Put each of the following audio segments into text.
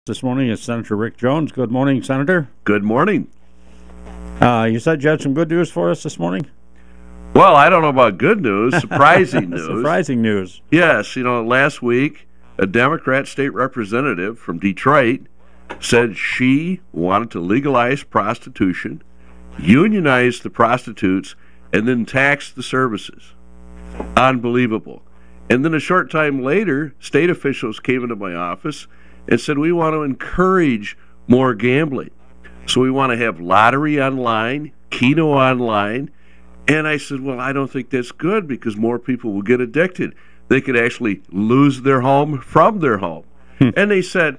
This morning is Senator Rick Jones. Good morning, Senator. Good morning. You said you had some good news for us this morning? Well, I don't know about good news, surprising news. Surprising news. Yes, last week, a Democrat state representative from Detroit said she wanted to legalize prostitution, unionize the prostitutes, and then tax the services. Unbelievable. And then a short time later, state officials came into my office and said, we want to encourage more gambling. So we want to have lottery online, Keno online. And I said, well, I don't think that's good because more people will get addicted. They could actually lose their home from their home. And they said,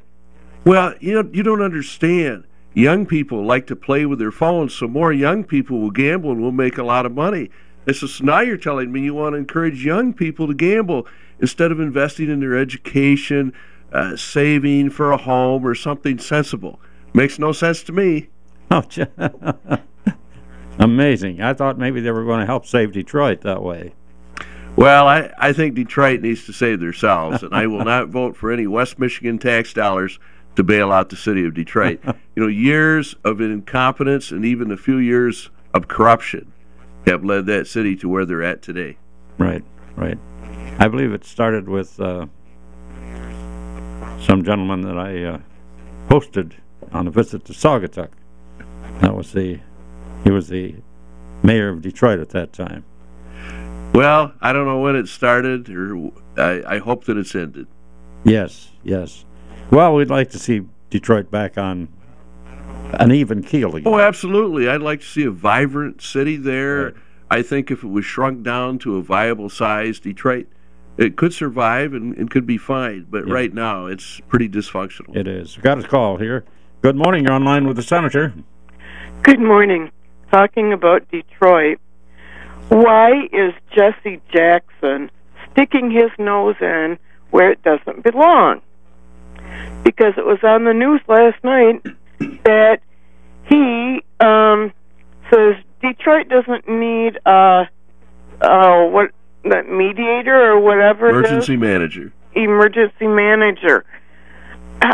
well, you don't understand. Young people like to play with their phones, so more young people will gamble and will make a lot of money. I said, so now you're telling me you want to encourage young people to gamble instead of investing in their education, saving for a home or something sensible. Makes no sense to me. Oh, amazing. I thought maybe they were going to help save Detroit that way. Well, I think Detroit needs to save themselves, and I will not vote for any West Michigan tax dollars to bail out the city of Detroit. Years of incompetence and even a few years of corruption have led that city to where they're at today. Right. I believe it started with some gentleman that I hosted on a visit to Saugatuck. He was the mayor of Detroit at that time. Well, I don't know when it started, or I hope that it's ended. Yes. Well, we'd like to see Detroit back on an even keel again. Oh, absolutely. I'd like to see a vibrant city there. Right. I think if it was shrunk down to a viable size, Detroit, it could survive and could be fine. But right now, it's pretty dysfunctional. It is. We've got a call here. Good morning. You're online with the Senator. Good morning. Talking about Detroit, why is Jesse Jackson sticking his nose in where it doesn't belong? Because it was on the news last night that he says Detroit doesn't need that mediator or whatever. Emergency manager. Emergency manager.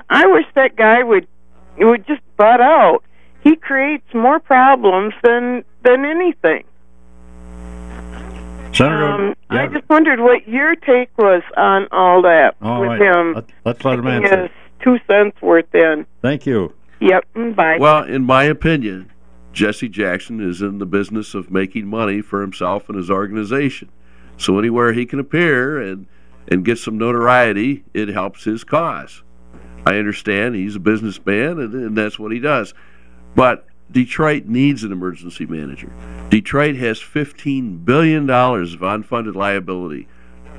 I wish that guy would just butt out. He creates more problems than anything. Senator, I just wondered what your take was on all that with him. Let's let him answer. His 2 cents worth in. Thank you. Yep. Bye. Well, in my opinion, Jesse Jackson is in the business of making money for himself and his organization. So anywhere he can appear and get some notoriety, it helps his cause. I understand he's a businessman, and that's what he does. But Detroit needs an emergency manager. Detroit has $15 billion of unfunded liability.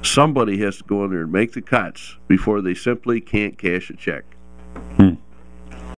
Somebody has to go in there and make the cuts before they simply can't cash a check.